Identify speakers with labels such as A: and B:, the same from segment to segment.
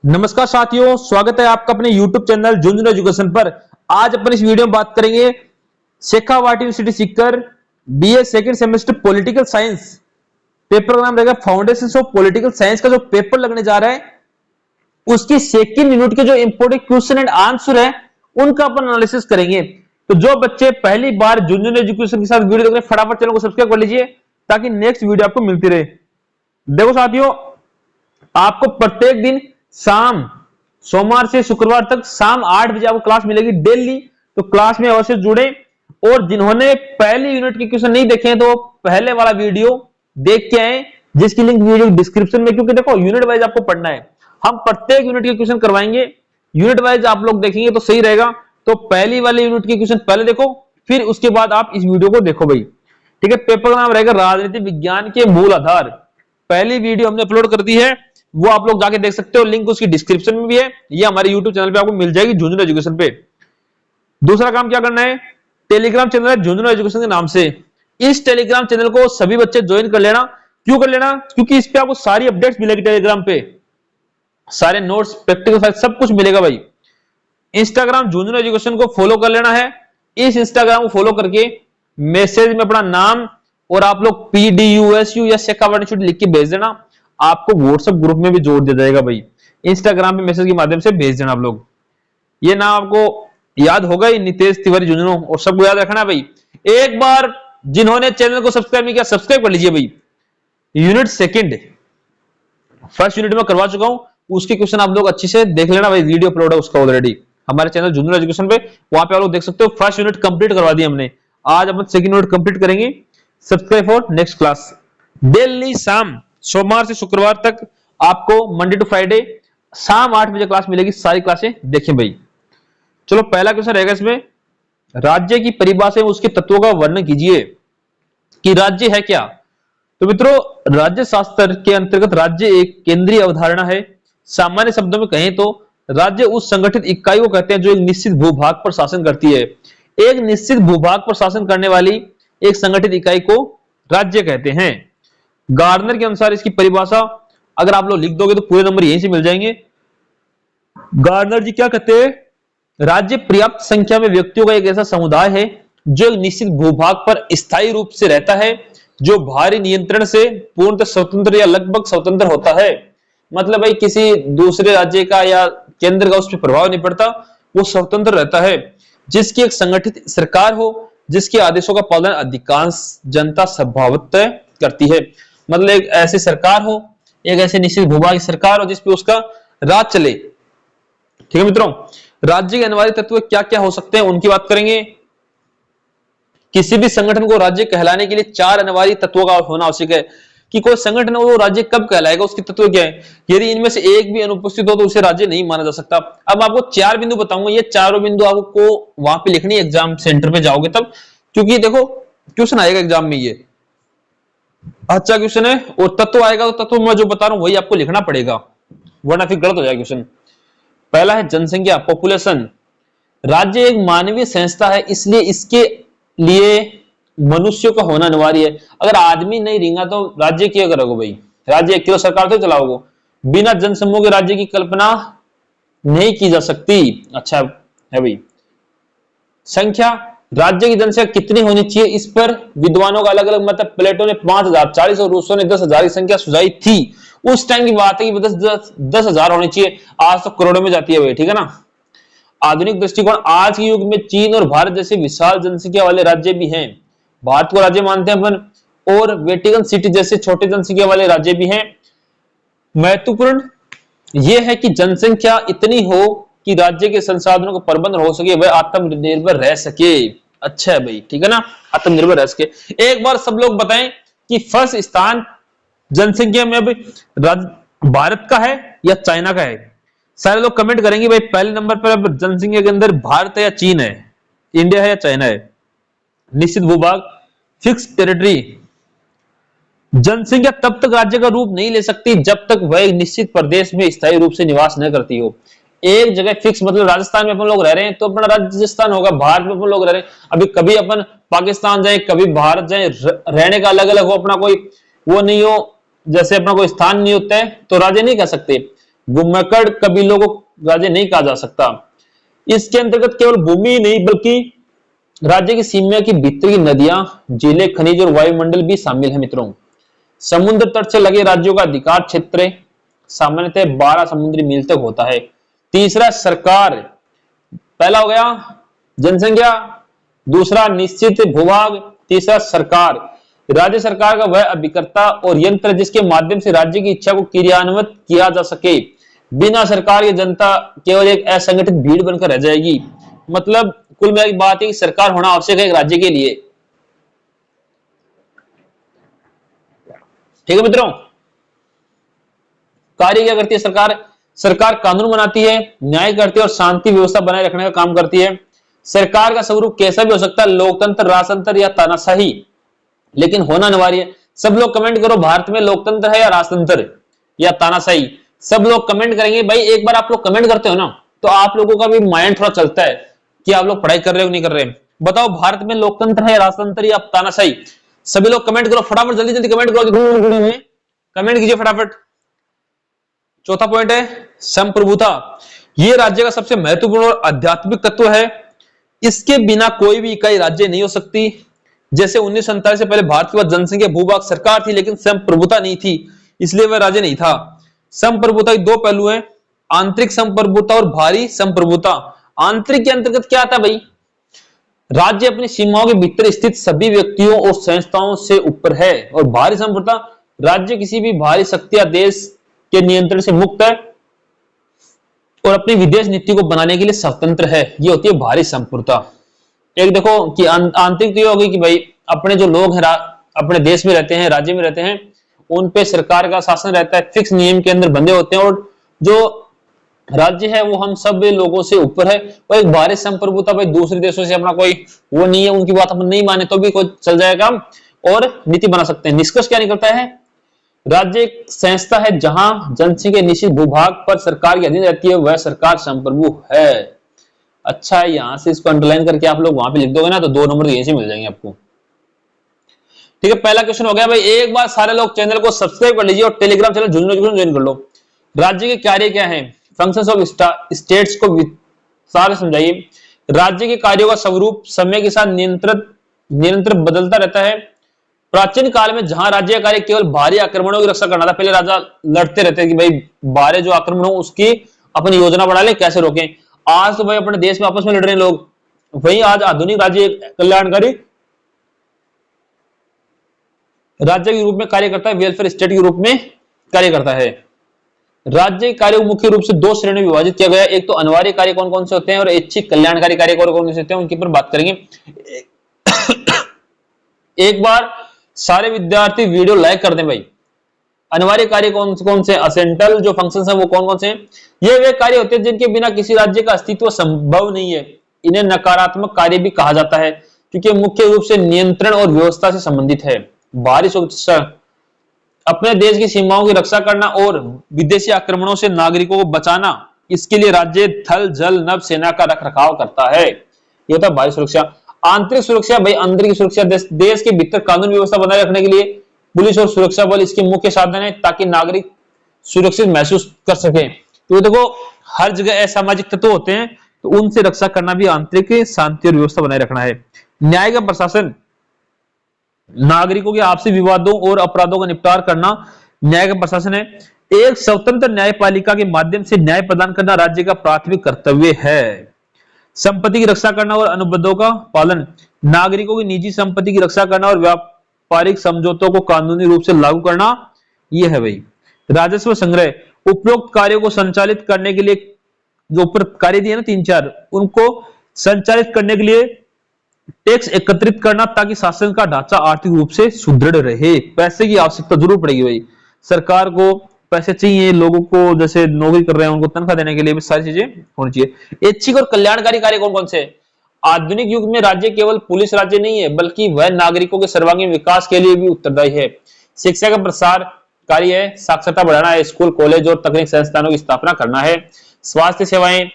A: नमस्कार साथियों, स्वागत है आपका अपने YouTube चैनल झुंझुनू एजुकेशन पर। आज अपन इस वीडियो में बात करेंगे Shekhawati university Sikar BA second semester political science paper का नाम रहेगा फाउंडेशन ऑफ पॉलिटिकल साइंस का जो पेपर लगने जा रहा है उसकी सेकंड यूनिट के जो इंपोर्टेंट क्वेश्चन एंड आंसर है उनका अपन एनालिसिस करेंगे। तो जो बच्चे पहली बार झुंझुनू एजुकेशन के साथ वीडियो देख रहे हैं फटाफट चैनल को सब्सक्राइब कर लीजिए ताकि नेक्स्ट वीडियो आपको मिलती रहे। देखो साथियों, आपको प्रत्येक दिन शाम सोमवार से शुक्रवार तक शाम 8 बजे आपको क्लास मिलेगी डेली। तो क्लास में अवश्य जुड़े और जिन्होंने पहली यूनिट के क्वेश्चन नहीं देखे हैं तो पहले वाला वीडियो देख के आए जिसकी लिंक वीडियो डिस्क्रिप्शन में, क्योंकि देखो यूनिट वाइज आपको पढ़ना है। हम प्रत्येक यूनिट के क्वेश्चन करवाएंगे, यूनिट वाइज आप लोग देखेंगे तो सही रहेगा। तो पहली वाली यूनिट के क्वेश्चन पहले देखो, फिर उसके बाद आप इस वीडियो को देखो भाई, ठीक है। पेपर का नाम रहेगा राजनीति विज्ञान के मूल आधार। पहली वीडियो हमने अपलोड कर दी है, वो आप लोग जाके देख सकते हो, लिंक उसकी डिस्क्रिप्शन में भी है, ये हमारे YouTube चैनल पे आपको मिल जाएगी झुंझुनू एजुकेशन पे। दूसरा काम क्या करना है, टेलीग्राम चैनल है झुंझुनू एजुकेशन के नाम से। इस टेलीग्राम चैनल को सभी बच्चे ज्वाइन कर लेना। क्यों कर लेना? क्योंकि इस पे आपको सारी अपडेट्स मिलेगी टेलीग्राम पे, सारे नोट्स, प्रैक्टिकल फाइल सब कुछ मिलेगा भाई। इंस्टाग्राम झुंझुनू एजुकेशन को फॉलो कर लेना है। इस इंस्टाग्राम को फॉलो करके मैसेज में अपना नाम और आप लोग PDUSU या शेखावाटी लिख के भेज देना, आपको व्हाट्सएप ग्रुप में भी जोड़ दिया जाएगा भाई। इंस्टाग्राम पे मैसेज के माध्यम से भेज देना आप लोग। ये नाम आपको याद होगा ही, नितेश तिवारी झुंझुनू, और सबको याद रखना भाई। एक बार जिन्होंने चैनल को सब्सक्राइब नहीं किया सब्सक्राइब कर लीजिए भाई। यूनिट सेकंड, फर्स्ट यूनिट में करवा चुका हूं, उसके क्वेश्चन आप लोग अच्छे से देख लेना भाई, वीडियो अपलोड है उसका ऑलरेडी हमारे चैनल झुंझुनू एजुकेशन पे, वहां पे आप लोग देख सकते हो। फर्स्ट यूनिट कंप्लीट करवा दी हमने, आज अपन सेकंड यूनिट कंप्लीट करेंगे। Subscribe for next class. Daily शाम सोमवार से शुक्रवार तक आपको मंडे टू फ्राइडे शाम 8 बजे क्लास मिलेगी, सारी क्लासें देखें भाई। चलो पहला क्वेश्चन रहेगा इसमें, राज्य की परिभाषा में उसके तत्वों का वर्णन कीजिए कि राज्य है क्या। तो मित्रों, राज्य शास्त्र के अंतर्गत राज्य एक केंद्रीय अवधारणा है। सामान्य शब्दों में कहें तो राज्य उस संगठित इकाई को कहते हैं जो एक निश्चित भूभाग पर शासन करती है। एक निश्चित भूभाग पर शासन करने वाली एक संगठित इकाई को राज्य कहते हैं। गार्डनर के अनुसार इसकी परिभाषा अगर आप लोग लिख दोगे तो पूरे नंबर यहीं से मिल जाएंगे। गार्डनर जी क्या कहते हैं, राज्य पर्याप्त संख्या में व्यक्तियों का एक ऐसा समुदाय है जो एक निश्चित भूभाग पर स्थायी रूप से रहता है, जो बाहरी नियंत्रण से पूर्णतः स्वतंत्र या लगभग स्वतंत्र होता है। मतलब भाई किसी दूसरे राज्य का या केंद्र का उस पर प्रभाव नहीं पड़ता, वो स्वतंत्र रहता है। जिसकी एक संगठित सरकार हो, जिसके आदेशों का पालन अधिकांश जनता स्वभावतः करती है। मतलब एक ऐसी सरकार हो, एक ऐसे निश्चित भूभाग की सरकार हो जिसपे उसका राज चले। ठीक है मित्रों, राज्य के अनिवार्य तत्व क्या क्या हो सकते हैं उनकी बात करेंगे। किसी भी संगठन को राज्य कहलाने के लिए 4 अनिवार्य तत्वों का होना आवश्यक है। कि कोई संगठन हो वो राज्य कब कहलाएगा, उसके तत्व क्या है। यदि इनमें से एक भी अनुपस्थित हो तो उसे राज्य नहीं माना जा सकता। अब आपको 4 बिंदु बताऊंगा, ये चारों बिंदु आपको वहां पे लिखनी है एग्जाम सेंटर पे जाओगे तब, क्योंकि देखो क्वेश्चन आएगा एग्जाम में, ये अच्छा क्वेश्चन है। और तत्व आएगा तो तत्व मैं जो बता रहा हूं वही आपको लिखना पड़ेगा, वरना फिर गलत हो जाएगा क्वेश्चन। पहला है जनसंख्या, पॉपुलेशन। राज्य एक मानवीय संस्था है, इसलिए इसके लिए मनुष्यों का होना अनिवार्य है। अगर आदमी नहीं रहेगा तो राज्य क्या करोगे भाई, राज्य एक किलो सरकार तो चलाओगे। बिना जनसमूह के राज्य की कल्पना नहीं की जा सकती। अच्छा है भाई। संख्या, राज्य की जनसंख्या कितनी होनी चाहिए, इस पर विद्वानों का अलग अलग मतलब। प्लेटो ने 5040 और रूसो ने 10,000 की संख्या सुझाई थी। उस टाइम की बात है कि 10,000 होनी चाहिए, आज तो करोड़ों में जाती है भाई, ठीक है ना। आधुनिक दृष्टिकोण, आज के युग में चीन और भारत जैसे विशाल जनसंख्या वाले राज्य भी हैं, भारत को राज्य मानते हैं अपन, और वेटिकन सिटी जैसे छोटे जनसंख्या वाले राज्य भी हैं। महत्वपूर्ण यह है कि जनसंख्या इतनी हो कि राज्य के संसाधनों का प्रबंधन हो सके, वह आत्मनिर्भर रह सके। अच्छा है भाई, ठीक है ना, आत्मनिर्भर रह सके। एक बार सब लोग बताएं कि फर्स्ट स्थान जनसंख्या में अब भारत का है या चाइना का है। सारे लोग कमेंट करेंगे भाई पहले नंबर पर अब जनसंख्या के अंदर भारत है या चीन है, इंडिया है या चाइना है। निश्चित भूभाग, फिक्स टेरिटरी। जनसंख्या तब तक राज्य का रूप नहीं ले सकती जब तक वह एक निश्चित प्रदेश में स्थायी रूप से निवास न करती हो। एक जगह फिक्स, मतलब राजस्थान में अपन लोग रह रहे हैं तो अपना राजस्थान होगा, भारत में अपन लोग रह रहे हैं, अभी कभी अपन पाकिस्तान जाए कभी भारत जाए, रहने का अलग अलग हो, अपना कोई वो नहीं हो, जैसे अपना कोई स्थान नहीं होता है तो राज्य नहीं कह सकते। घुमक्कड़ कबीलों को राज्य नहीं कहा जा सकता। इसके अंतर्गत केवल भूमि ही नहीं बल्कि राज्य की सीमा के भीतर की नदियां, झीलें, खनिज और वायुमंडल भी शामिल है मित्रों। समुद्र तट से लगे राज्यों का अधिकार क्षेत्र सामान्यतः 12 समुद्री मील तक होता है। तीसरा सरकार, पहला हो गया जनसंख्या, दूसरा निश्चित भूभाग, तीसरा सरकार। राज्य सरकार का वह अभिकर्ता और यंत्र जिसके माध्यम से राज्य की इच्छा को क्रियान्वित किया जा सके। बिना सरकार की जनता केवल एक असंगठित भीड़ बनकर रह जाएगी। मतलब कुल मिला के बात है कि सरकार होना आवश्यक है एक राज्य के लिए। ठीक है मित्रों, कार्य क्या करती है सरकार? सरकार कानून बनाती है, न्याय करती है और शांति व्यवस्था बनाए रखने का काम करती है। सरकार का स्वरूप कैसा भी हो सकता है, लोकतंत्र, राजतंत्र या तानाशाही, लेकिन होना अनिवार्य है। सब लोग कमेंट करो, भारत में लोकतंत्र है या राजतंत्र या तानाशाही? सब लोग कमेंट करेंगे भाई। एक बार आप लोग कमेंट करते हो ना तो आप लोगों का भी माइंड थोड़ा चलता है कि आप लोग पढ़ाई कर रहे हो नहीं कर रहे। बताओ भारत में लोकतंत्र है, राजतंत्र या तानाशाही? सभी लोग कमेंट करो फटाफट, जल्दी जल्दी कमेंट करो, कमेंट कीजिए फटाफट। चौथा पॉइंट है संप्रभुता। यह राज्य का सबसे महत्वपूर्ण और आध्यात्मिक तत्व है। इसके बिना कोई भी इकाई राज्य नहीं हो सकती। जैसे 1947 से पहले भारत के पास जनसंख्या, भूभाग, सरकार थी लेकिन संप्रभुता नहीं थी, इसलिए वह राज्य नहीं था। संप्रभुता के दो पहलू हैं, आंतरिक संप्रभुता और बाहरी संप्रभुता। आंतरिक के अंतर्गत क्या आता है भाई? राज्य अपनी सीमाओं के भीतर स्थित सभी व्यक्तियों और संस्थाओं से ऊपर है। और बाहरी संप्रभुता, राज्य किसी भी बाहरी शक्ति या देश के नियंत्रण से मुक्त है और अपनी विदेश नीति को बनाने के लिए स्वतंत्र है। ये होती है बाहरी संप्रभुता। एक देखो कि आंतरिक तो ये होगी कि भाई अपने जो लोग हैं अपने देश में रहते हैं, राज्य में रहते हैं, उन पे सरकार का शासन रहता है, फिक्स नियम के अंदर बंधे होते हैं और जो राज्य है वो हम सब लोगों से ऊपर है। और एक बाहरी संप्रभुता, भाई दूसरे देशों से अपना कोई वो नहीं है, उनकी बात अपन नहीं माने तो भी कोई चल जाएगा और नीति बना सकते हैं। निष्कर्ष क्या निकलता है? राज्य एक संस्था है जहां जनसंख्या के निश्चित भूभाग पर सरकार के अधीन रहती है, वह सरकार संप्रभु है। अच्छा है, यहां से इसको अंडरलाइन करके आप लोग वहां पे लिख दोगे ना तो 2 नंबर यहीं से मिल जाएंगे आपको। ठीक है, पहला क्वेश्चन हो गया भाई। एक बार सारे लोग चैनल को सब्सक्राइब कर लीजिए और Telegram channel Jhunjhunu education join कर लो। राज्य के कार्य क्या है? फंक्शंस ऑफ स्टेट्स को विस्तार से समझाइए। राज्य के कार्यों का स्वरूप समय के साथ निरंतर बदलता रहता है। प्राचीन काल में जहां राज्य का कार्य केवल बाहरी आक्रमणों की रक्षा करना था, पहले राजा लड़ते रहते कि भाई बाहरी जो आक्रमण हो उसकी अपनी योजना बना ले, कैसे रोकें। आज तो भाई अपने देश में आपस में लड़ रहे हैं लोग। वही आज आधुनिक राज्य कल्याणकारी राज्य के रूप में कार्य करता है, वेलफेयर स्टेट के रूप में कार्य करता है। राज्य कार्यों को मुख्य रूप से 2 श्रेणियों में विभाजित किया गया है। एक तो अनिवार्य कार्य कौन कौन से होते हैं और ऐच्छिक कल्याणकारी कार्य कौन कौन से होते हैं, उनके ऊपर बात करेंगे। एक बार सारे विद्यार्थी वीडियो लाइक कर दें भाई। अनिवार्य कार्य कौन से, असेंटल जो फंक्शंस हैं वो कौन कौन से हैं? ये वे कार्य होते हैं जिनके बिना किसी राज्य का अस्तित्व संभव नहीं है। इन्हें नकारात्मक कार्य भी कहा जाता है क्योंकि मुख्य रूप से नियंत्रण और व्यवस्था से संबंधित है। बाहरी सुरक्षा, अपने देश की सीमाओं की रक्षा करना और विदेशी आक्रमणों से नागरिकों को बचाना, इसके लिए राज्य थल जल नभ सेना का रखरखाव करता है। ये होता है बाहरी सुरक्षा। आंतरिक सुरक्षा, भाई अंदर की सुरक्षा, देश के भीतर कानून व्यवस्था बनाए रखने के लिए पुलिस और सुरक्षा बल इसके मुख्य साधन है ताकि नागरिक सुरक्षित महसूस कर सके। तो देखो हर जगह असामाजिक तत्व होते हैं तो उनसे रक्षा करना भी आंतरिक शांति और व्यवस्था बनाए रखना है। न्याय का प्रशासन, नागरिकों के आपसी विवादों और अपराधों का निपटान करना न्याय का प्रशासन है। एक स्वतंत्र न्यायपालिका के माध्यम से न्याय प्रदान करना राज्य का प्राथमिक कर्तव्य है। संपत्ति की रक्षा करना और अनुबंधों का पालन, नागरिकों की निजी संपत्ति की रक्षा करना और व्यापारिक समझौतों को कानूनी रूप से लागू करना, यह है भाई। राजस्व संग्रह, उपरोक्त कार्यों को संचालित करने के लिए जो ऊपर कार्य दिए ना 3-4, उनको संचालित करने के लिए टैक्स एकत्रित करना ताकि शासन का ढांचा आर्थिक रूप से सुदृढ़ रहे। पैसे की आवश्यकता जरूर पड़ेगी भाई, सरकार को पैसे चाहिए, लोगों को जैसे नौकरी कर रहे हैं उनको तनख्वाह देने के लिए भी सारी चीजें होनी चाहिए। ऐच्छिक और कल्याणकारी कार्य कौन कौन से? आधुनिक युग में राज्य केवल पुलिस राज्य नहीं है बल्कि वह नागरिकों के सर्वांगीण विकास के लिए भी उत्तरदायी है। शिक्षा का प्रसार कार्य है, साक्षरता बढ़ाना है, स्कूल कॉलेज और तकनीक संस्थानों की स्थापना करना है। स्वास्थ्य सेवाएं,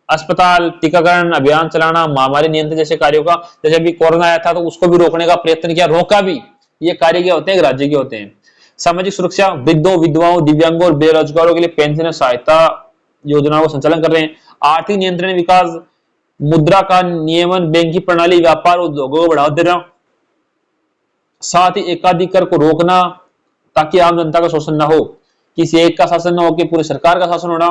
A: अस्पताल, टीकाकरण अभियान चलाना, महामारी नियंत्रण जैसे कार्यों का, जैसे अभी कोरोना आया था तो उसको भी रोकने का प्रयत्न किया, रोका भी। ये कार्य क्या होते हैं? राज्य के होते हैं। सामाजिक सुरक्षा, वृद्धों, विधवाओं, दिव्यांगों और बेरोजगारों के लिए पेंशन और सहायता योजनाओं का संचालन कर रहे हैं। आर्थिक नियंत्रण विकास, मुद्रा का नियमन, बैंकिंग प्रणाली, व्यापार उद्योगों को बढ़ावा देना, साथ ही एकाधिकार को रोकना ताकि आम जनता का शोषण ना हो, किसी एक का शासन ना हो कि पूरी सरकार का शासन होना।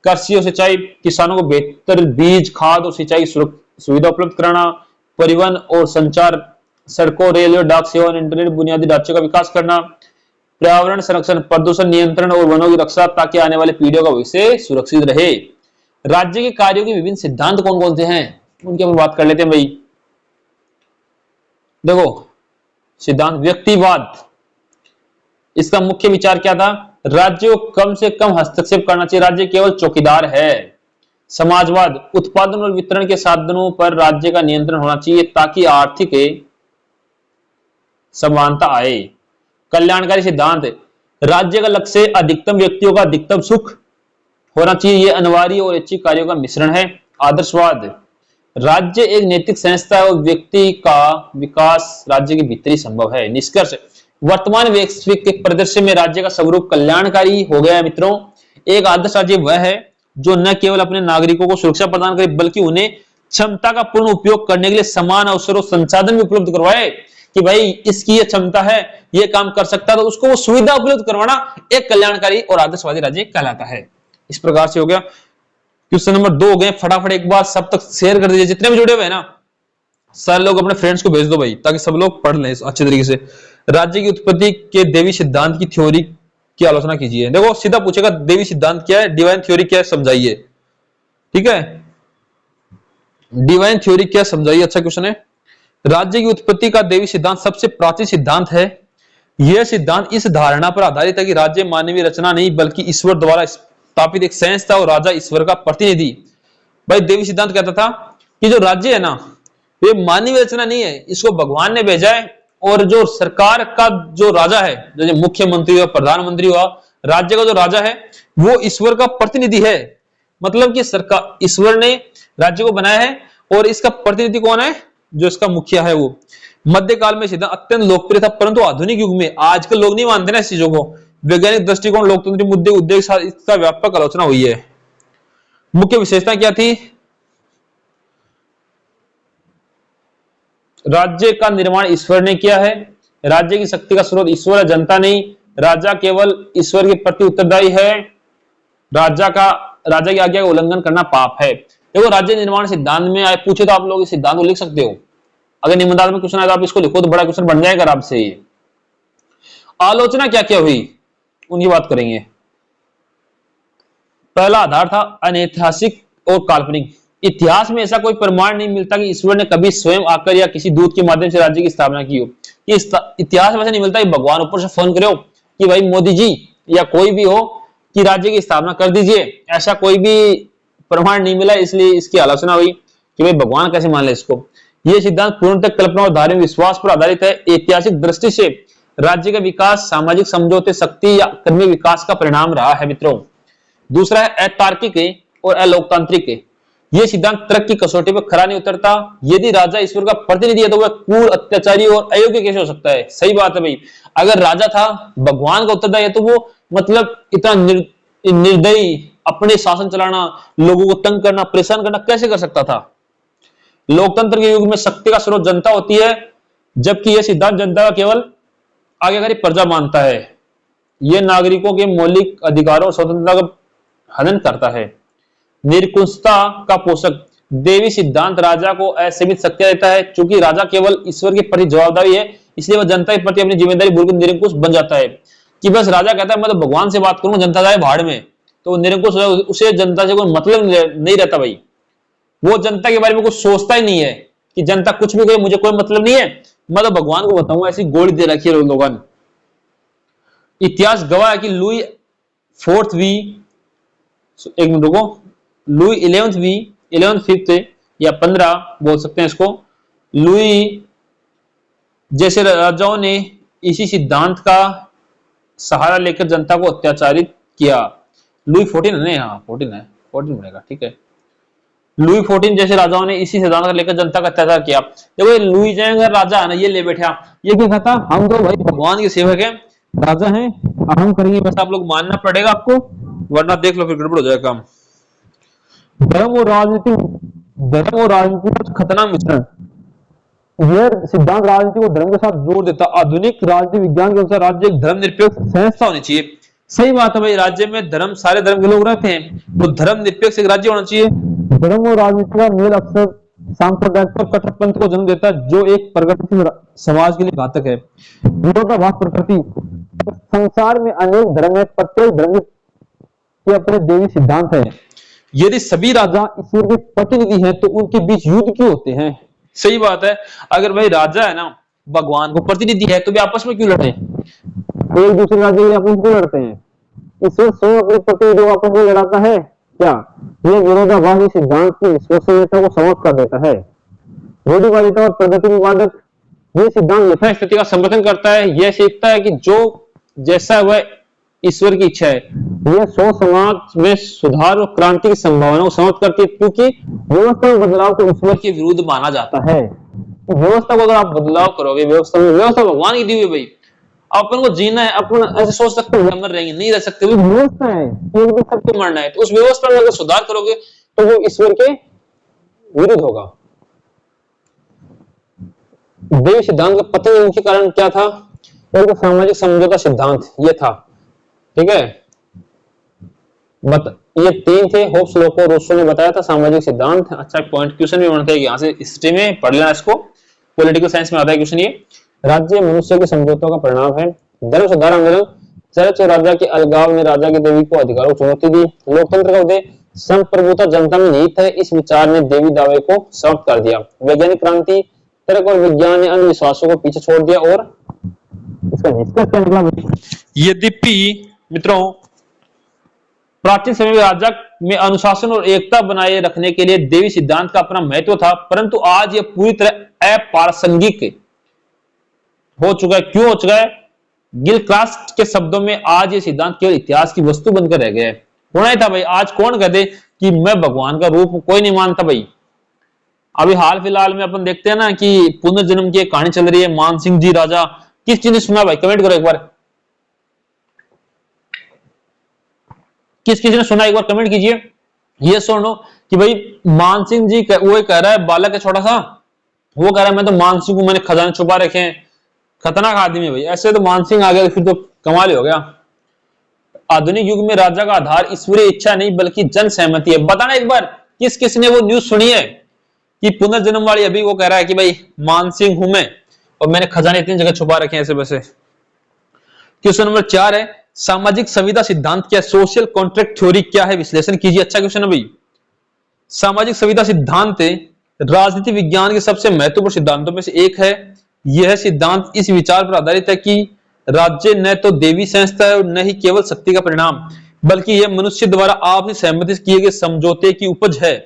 A: कृषि और सिंचाई, किसानों को बेहतर बीज, खाद और सिंचाई सुविधा उपलब्ध कराना। परिवहन और संचार, सड़कों, रेलवे, डाक सेवा और इंटरनेट बुनियादी ढांचे का विकास करना। पर्यावरण संरक्षण, प्रदूषण नियंत्रण और वनों की रक्षा ताकि आने वाली पीढ़ियों का भविष्य सुरक्षित रहे। राज्य के कार्यों के विभिन्न सिद्धांत कौन कौन से हैं उनकी हम बात कर लेते हैं भाई। देखो, सिद्धांत व्यक्तिवाद, इसका मुख्य विचार क्या था? राज्य को कम से कम हस्तक्षेप करना चाहिए, राज्य केवल चौकीदार है। समाजवाद, उत्पादन और वितरण के साधनों पर राज्य का नियंत्रण होना चाहिए ताकि आर्थिक समानता आए। कल्याणकारी सिद्धांत, राज्य का लक्ष्य अधिकतम व्यक्तियों का अधिकतम सुख होना चाहिए, यह अनिवार्य और ऐच्छिक कार्यों का मिश्रण है। आदर्शवाद, राज्य एक नैतिक संस्था है और व्यक्ति का विकास राज्य के भीतर ही संभव है। निष्कर्ष, वर्तमान वैश्विक परिदृश्य में राज्य का स्वरूप कल्याणकारी हो गया है मित्रों। एक आदर्श राज्य वह है जो न केवल अपने नागरिकों को सुरक्षा प्रदान करे बल्कि उन्हें क्षमता का पूर्ण उपयोग करने के लिए समान अवसर और संसाधन भी उपलब्ध करवाए कि भाई इसकी ये क्षमता है, ये काम कर सकता है, तो उसको वो सुविधा उपलब्ध करवाना एक कल्याणकारी और आदर्शवादी राज्य कहलाता है। इस प्रकार से हो गया। क्वेश्चन नंबर 2 हो गए, फटाफट एक बार सब तक शेयर कर दीजिए, जितने भी जुड़े हुए हैं ना सारे लोग अपने फ्रेंड्स को भेज दो भाई, ताकि सब लोग पढ़ लें अच्छे तरीके से। राज्य की उत्पत्ति के देवी सिद्धांत की थ्योरी की आलोचना कीजिए। देखो सीधा पूछेगा देवी सिद्धांत क्या है, डिवाइन थ्योरी क्या है, समझाइए। ठीक है, डिवाइन थ्योरी क्या समझाइए, अच्छा क्वेश्चन है। राज्य की उत्पत्ति का देवी सिद्धांत सबसे प्राचीन सिद्धांत है। यह सिद्धांत इस धारणा पर आधारित है कि राज्य मानवीय रचना नहीं बल्कि ईश्वर द्वारा स्थापित एक संस्था और राजा ईश्वर का प्रतिनिधि। भाई देवी सिद्धांत कहता था कि जो राज्य है ना ये मानवीय रचना नहीं है, इसको भगवान ने भेजा है, और जो सरकार का जो राजा है, जो मुख्यमंत्री हुआ, प्रधानमंत्री हुआ, राज्य का जो राजा है वो ईश्वर का प्रतिनिधि है। मतलब कि सरकार, ईश्वर ने राज्य को बनाया है और इसका प्रतिनिधि कौन है? जो इसका मुखिया है वो। मध्यकाल में सिद्धांत अत्यंत लोकप्रिय था, परंतु आधुनिक युग में आजकल लोग नहीं मानते ना इस चीजों को। वैज्ञानिक दृष्टिकोण, लोकतंत्र मुद्दे, उद्देश्य के साथ इसका व्यापक आलोचना हुई है। मुख्य विशेषता क्या थी? राज्य का निर्माण ईश्वर ने किया है, राज्य की शक्ति का स्रोत ईश्वर है, जनता नहीं। राजा केवल ईश्वर के प्रति उत्तरदायी है, राजा की आज्ञा का उल्लंघन करना पाप है। देखो राज्य निर्माण सिद्धांत में आए पूछे तो आप लोग इस सिद्धांत को लिख सकते हो, अगर निबंधात्मक में क्वेश्चन आए तो आप इसको लिखो तो बड़ा क्वेश्चन बन जाएगा आपसे। ये आलोचना क्या क्या हुई उनकी बात करेंगे। पहला आधार था अनैतिहासिक और काल्पनिक। इतिहास में ऐसा कोई प्रमाण नहीं मिलता कि ईश्वर ने कभी स्वयं आकर या किसी दूत के माध्यम से राज्य की स्थापना की हो। ये इतिहास में ऐसा नहीं मिलता कि भगवान ऊपर से फोन करे कि भाई मोदी जी या कोई भी हो कि राज्य की स्थापना कर दीजिए, ऐसा कोई भी प्रमाण नहीं मिला, इसलिए इसकी आलोचना हुई कि भाई भगवान कैसे मान ले इसको। यह सिद्धांत पूर्णतः कल्पना और धार्मिक विश्वास पर आधारित है। ऐतिहासिक दृष्टि से राज्य का विकास सामाजिक समझौते, शक्ति या कर्मी विकास का परिणाम रहा है मित्रों। दूसरा है अतार्किक और अलोकतांत्रिक। यह सिद्धांत तर्क की कसौटी पर खरा नहीं उतरता। यदि राजा ईश्वर का प्रतिनिधि है तो वह क्रूर, अत्याचारी और अयोग्य कैसे हो सकता है? सही बात है भाई, अगर राजा था भगवान का उत्तरदायी है तो वो मतलब इतना निर्दयी, अपने शासन चलाना, लोगों को तंग करना, परेशान करना कैसे कर सकता था? लोकतंत्र के युग में शक्ति का स्रोत जनता होती है, जबकि यह सिद्धांत जनता का केवल आज्ञाकारी प्रजा मानता है। यह नागरिकों के मौलिक अधिकारों और स्वतंत्रता का हनन करता है। निरंकुशता का पोषक। देवी सिद्धांत राजा को असीमित शक्ति देता है। चूंकि राजा केवल ईश्वर के प्रति जवाबदारी है, इसलिए वह जनता के प्रति अपनी जिम्मेदारी भूलकर निरंकुश बन जाता है कि बस राजा कहता है मैं तो भगवान से बात करूंगा, जनता जाए भाड़ में, तो निरंकुश हो, उसे जनता से कोई मतलब नहीं रहता भाई। वो जनता के बारे में कुछ सोचता ही नहीं है कि जनता कुछ भी कहे मुझे कोई मतलब नहीं है, मैं तो भगवान को बताऊंगा। ऐसी गोली दे रखी है लोगों ने। इतिहास गवाह है कि लुई 4th वी, एक मिनट रुको, लुई 11th वी, 11th 5th या 15 बोल सकते हैं इसको, लुई जैसे राजाओं ने इसी सिद्धांत का सहारा लेकर जनता को अत्याचारित किया। लुई 14 है ना, यहाँ 14 है, 14 बनेगा, ठीक है। लुई 14 जैसे राजाओं ने इसी सिद्धांत को लेकर जनता का अत्याचार किया। देखो ये लुई जो राजा है ना, ये ले बैठा, ये क्या कहता, हम तो भाई भगवान के सेवक हैं, राजा हैं, हम करेंगे वैसा आप लोग मानना पड़ेगा आपको, वरना देख लो फिर गड़बड़ हो जाएगा काम। धर्म और राजनीति का खतरनाक मिश्रण। यह सिद्धांत राजनीति को धर्म के साथ जोड़ देता। आधुनिक राजनीति विज्ञान के अनुसार राज्य एक धर्मनिरपेक्ष संस्था होनी चाहिए। सही बात है भाई, राज्य में धर्म, सारे धर्म के लोग रहते हैं, तो धर्मनिरपेक्ष एक राज्य होना चाहिए। धर्म और राजनीति का मेल अक्सर सांप्रदायिकता और कट्टरपंथ को जन्म देता है, जो एक प्रगतिशील समाज के लिए घातक है। विरोधाभास प्रकृति। संसार में अनेक धर्म है, प्रत्येक धर्म के अपने देवी सिद्धांत है। यदि सभी राजा ईश्वर के प्रतिनिधि हैं तो उनके बीच युद्ध क्यों होते हैं? सही बात है, अगर भाई राजा है ना भगवान को प्रतिनिधि है तो वे आपस में क्यों लड़े, एक दूसरे राज्य के आपस में क्यों लड़ते हैं? ईश्वर स्वयं अपने प्रतिनिधियों को आपस में लड़ाता है क्या? यह विरोधाभासी सिद्धांत की विश्वसनीयता को समाप्त कर देता है। रूढ़िवादिता और प्रगति विवादक। यह सिद्धांत यथास्थिति का समर्थन करता है। यह सीखता है कि जो जैसा वह ईश्वर की इच्छा है। यह समाज में सुधार और क्रांति की संभावना को समाप्त करती है, क्योंकि व्यवस्था में बदलाव को ईश्वर के विरुद्ध माना जाता है। व्यवस्था को अगर आप बदलाव करोगे, व्यवस्था भगवान की दी हुई भाई, अपन को जीना है, अपन ऐसे सोच सकते हैं मर रहेंगे, नहीं रह सकते, व्यवस्था है, एक दिन सबको मरना है, तो उस व्यवस्था में अगर सुधार करोगे तो वो ईश्वर के विरुद्ध होगा। देव सिद्धांत का पतन का मुख्य कारण क्या था? एक सामाजिक समझौता सिद्धांत ये था, ठीक है। ये तीन थे, होप्स, लोको, रूसो ने बताया था सामाजिक सिद्धांत। अच्छा पॉइंट क्वेश्चन भी बनता है, यहाँ से हिस्ट्री में पढ़ लेना इसको, पॉलिटिकल साइंस में आता है क्वेश्चन ये। राज्य मनुष्य के समझौतों का परिणाम है। धर्म सुधार आंदोलन। चर्च और राजा के अलगाव ने राजा की देवी को अधिकारों को चुनौती दी। लोकतंत्र का उदय। संप्रभुता जनता में निहित है, इस विचार ने देवी दावे को समाप्त कर दिया। वैज्ञानिक क्रांति। तर्क और विज्ञान ने अंधविश्वासों को पीछे छोड़ दिया और इसका निष्कर्ष क्या निकला? यद्यपि मित्रों प्राचीन समय में राजा में अनुशासन और एकता बनाए रखने के लिए देवी सिद्धांत का अपना महत्व था, परंतु आज यह पूरी तरह अप्रासंगिक हो चुका है। क्यों हो चुका है? गिलक्रास्ट के शब्दों में आज ये सिद्धांत केवल इतिहास की वस्तु बनकर रह गया है। होना ही था भाई, आज कौन कहते कि मैं भगवान का रूप, कोई नहीं मानता भाई। अभी हाल फिलहाल में अपन देखते हैं ना कि पुनर्जन्म की कहानी चल रही है, मानसिंह जी राजा। किस चीज ने सुना भाई? कमेंट करो एक बार, किस किसी ने सुना, एक बार कमेंट कीजिए। ये सुनो कि भाई मानसिंह जी वो कह रहा है, बालक है छोटा सा, वो कह रहा है मैं तो मानसिंह को मैंने खजाने छुपा रखे हैं। खतरनाक आदमी है भाई, ऐसे तो मानसिंह आ गया फिर तो कमाल हो गया। आधुनिक युग में राजा का आधार ईश्वरीय इच्छा नहीं बल्कि जन सहमति है। बताना एक बार किस किस ने वो न्यूज सुनी है कि पुनर्जन्म वाली? अभी वो कह रहा है कि भाई मानसिंह हूं मैं और मैंने खजाने इतनी जगह छुपा रखे हैं ऐसे वैसे। क्वेश्चन नंबर 4 है, सामाजिक संविदा सिद्धांत क्या? सोशल कॉन्ट्रैक्ट थ्योरी क्या है? विश्लेषण कीजिए। अच्छा क्वेश्चन है भाई। सामाजिक संविदा सिद्धांत राजनीति विज्ञान के सबसे महत्वपूर्ण सिद्धांतों में से एक है। यह सिद्धांत इस विचार पर आधारित है कि राज्य न तो देवी संस्था है और न ही केवल शक्ति का परिणाम, बल्कि यह मनुष्य द्वारा आपसी सहमति से किए गए समझौते की उपज है।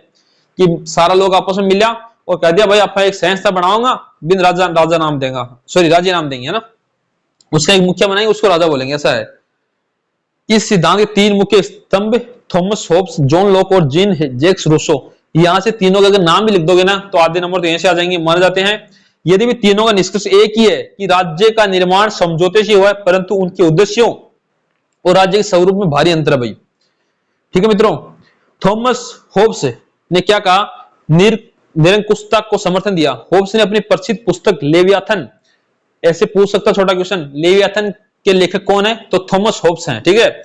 A: कि सारा लोग आपस में मिला और कह दिया भाई आपका एक संस्था बनाऊंगा, बिन राजा नाम देगा, सॉरी राज्य नाम देंगे, है ना, उसका एक मुखिया बनाएंगे, उसको राजा बोलेंगे, ऐसा है। इस सिद्धांत के 3 मुख्य स्तंभ थॉमस होब्स, जॉन लॉक और जीन जैक्स रूसो। यहां से तीनों का अगर नाम भी लिख दोगे ना तो आधे नंबर तो यहीं से आ जाएंगे, माने जाते हैं। यदि भी तीनों का निष्कर्ष एक ही है कि राज्य का निर्माण समझौते से हुआ है, परंतु उनके उद्देश्यों और राज्य के स्वरूप में भारी अंतर है भाई। ठीक है मित्रों, थॉमस होब्स ने क्या कहा? निरंकुशता को समर्थन दिया। होब्स ने अपनी प्रसिद्ध पुस्तक लेवियाथन, ऐसे पूछ सकता छोटा क्वेश्चन, लेवियाथन के लेखक कौन है? तो थॉमस होब्स हैं, ठीक है,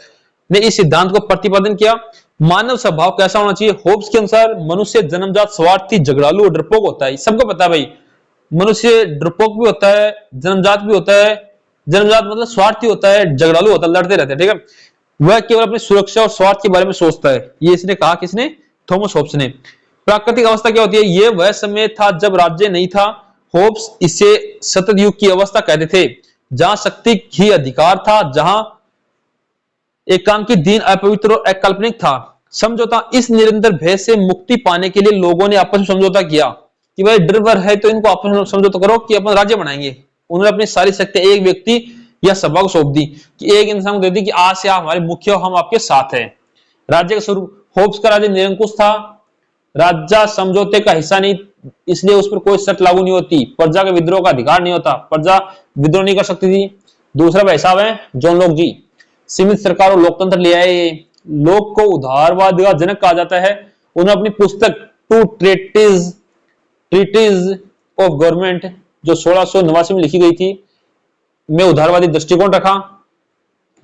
A: ने इस सिद्धांत को प्रतिपादन किया। मानव स्वभाव कैसा होना चाहिए? होब्स के अनुसार मनुष्य जन्मजात स्वार्थी, झगड़ालू और डरपोक होता है। सबको पता है भाई, मनुष्य डरपोक भी होता है, जन्मजात भी होता है। जन्मजात मतलब स्वार्थी होता है, झगड़ालू होता है, लड़ते रहते हैं, ठीक है। वह केवल अपनी सुरक्षा और स्वार्थ के बारे में सोचता है। ये इसने कहा, किसने? थॉमस होब्स ने। प्राकृतिक अवस्था क्या होती है? यह वह समय था जब राज्य नहीं था। होब्स इसे सतत युग की अवस्था कहते थे, जहां शक्ति ही अधिकार था, जहां एकांकी दीन अपवित्र और अकाल्पनिक था। समझौता। इस निरंतर भय से मुक्ति पाने के लिए लोगों ने आपस में समझौता किया कि भाई डर वर है तो इनको आपस में समझौता करो कि अपन राज्य बनाएंगे। उन्होंने अपनी सारी शक्ति एक व्यक्ति या सभा को सौंप दी, कि एक इंसान को दे दी कि आज से आप हमारे मुख्य हो, हम आपके साथ हैं। राज्य का स्वरूप। होब्स का राज्य निरंकुश था, राजा समझौते का हिस्सा नहीं, इसलिए उस पर कोई शर्त लागू नहीं होती। प्रजा का विद्रोह का अधिकार नहीं होता, प्रजा विद्रोह नहीं कर सकती थी। दूसरा भाई साहब है जॉन लॉक जी, सीमित सरकार और लोकतंत्र ले आए। लोक को उदारवाद का जनक कहा जाता है। उन्होंने अपनी पुस्तक टू ट्रीटीज ऑफ गवर्नमेंट जो 1689 में लिखी गई थी में उदारवादी दृष्टिकोण रखा।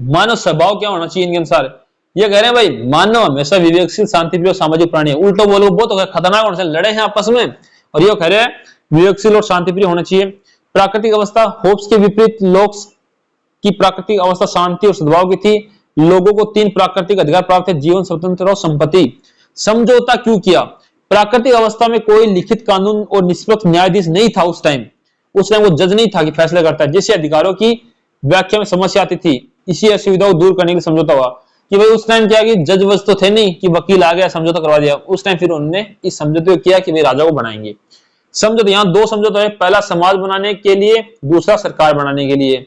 A: मानव स्वभाव क्या होना चाहिए इनके अनुसार, ये कह रहे हैं भाई मानव हमेशा विवेकशील, शांतिप्रिय और सामाजिक प्राणी है। उल्टो बोलो बहुत खतरनाक होना चाहिए, लड़े हैं आपस में, और ये कह रहे हैं विवेकशील और शांतिप्रिय होना चाहिए। प्राकृतिक अवस्था होब्स के विपरीत लोक की प्राकृतिक अवस्था शांति और सद्भाव की थी। लोगों को 3 प्राकृतिक अधिकार प्राप्त है, जीवन, स्वतंत्र और संपत्ति। समझौता क्यों किया? प्राकृतिक अवस्था में कोई लिखित कानून और निष्पक्ष न्यायाधीश नहीं था उस टाइम वो जज नहीं था कि फैसला करता है, जिससे अधिकारों की व्याख्या में समस्या आती थी। इसी असुविधा को दूर करने के लिए समझौता हुआ कि भाई उस टाइम क्या कि जज वज तो थे नहीं कि वकील आ गया समझौता करवा दिया। उस टाइम फिर उन्होंने इस समझौते को किया कि भाई राजा को बनाएंगे। समझौता, यहाँ 2 समझौता है, पहला समाज बनाने के लिए, दूसरा सरकार बनाने के लिए।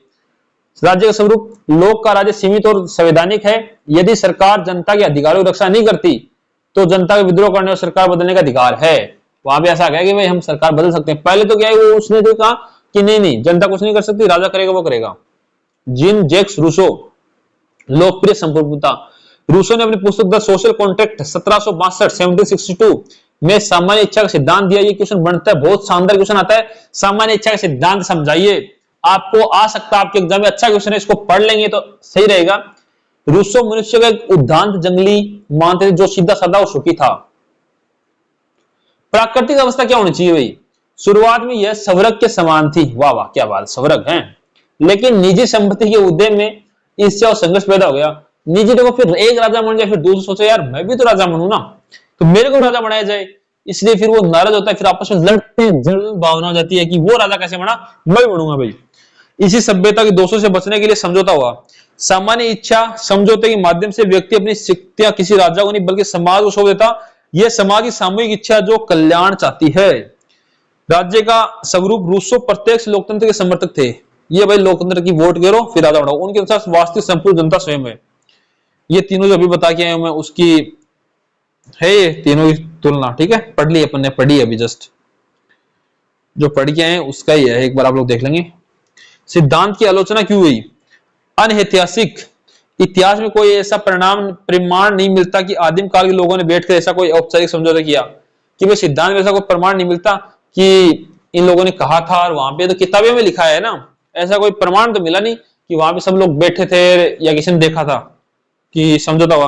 A: राज्य का स्वरूप, लोक का राज्य सीमित और संवैधानिक है। यदि सरकार जनता के अधिकारों की रक्षा नहीं करती तो जनता का विद्रोह करने और सरकार बदलने का अधिकार है। वहां भी ऐसा कहा कि भाई हम सरकार बदल सकते हैं। पहले तो क्या है वो उसने जो कहा कि नहीं जनता कुछ नहीं कर सकती, राजा करेगा वो करेगा। जीन जैक्स रूसो, लोकप्रिय संप्रभुता। रूसो ने अपनी पुस्तक द सोशल कॉन्ट्रैक्ट 1762 में सामान्य इच्छा का सिद्धांत दिया। ये क्वेश्चन बनता है, बहुत शानदार क्वेश्चन आता है, सामान्य इच्छा का सिद्धांत समझाइए। आपको आ सकता है आपके एग्जाम में, अच्छा क्वेश्चन है, इसको पढ़ लेंगे तो सही रहेगा। रूसो मनुष्य का एक उद्दांत जंगली मानते थे जो सीधा साधा और सुखी था। प्राकृतिक अवस्था क्या होनी चाहिए भाई? शुरुआत में यह स्वर्ग के समान थी। वाह वाह क्या बात, स्वर्ग है। लेकिन निजी संपत्ति के उदय में इससे संघर्ष पैदा हो गया। निजी देखो, फिर एक राजा बन जाए, फिर दूसरा सोचे यार मैं भी तो राजा बनूं ना, तो मेरे को राजा बनाया जाए। इसलिए फिर वो नाराज होता है, फिर आपस में लड़ते हैं, जलन भावना हो जाती है कि वो राजा कैसे बना, मैं भी बनूंगा भाई। इसी सभ्यता के दोषों से बचने के लिए समझौता हुआ। सामान्य इच्छा समझौते के माध्यम से व्यक्ति अपनी शक्तियां किसी राजा को नहीं बल्कि समाज को सौंप देता। यह समाज की सामूहिक इच्छा जो कल्याण चाहती है। राज्य का स्वरूप, रूसो प्रत्यक्ष लोकतंत्र के समर्थक थे। ये भाई लोकतंत्र की वोट गिरो फिर राजा बनाओ। उनके अनुसार वास्तविक संपूर्ण जनता स्वयं है। ये तीनों जो अभी बता के आए मैं उसकी है, ये तीनों की तुलना, ठीक है, पढ़ ली अपन ने, पढ़ी अभी जस्ट जो पढ़ के आए उसका ही है, एक बार आप लोग देख लेंगे। सिद्धांत की आलोचना क्यों हुई? अनैतिहासिक, इतिहास में कोई ऐसा प्रमाण नहीं मिलता कि आदिम काल के लोगों ने बैठकर ऐसा कोई औपचारिक समझौता किया। कि भाई सिद्धांत में ऐसा कोई प्रमाण नहीं मिलता कि इन लोगों ने कहा था, और वहां पे तो किताबें में लिखा है ना, ऐसा कोई प्रमाण तो मिला नहीं कि वहां पे सब लोग बैठे थे या किसी ने देखा था कि समझौता हुआ।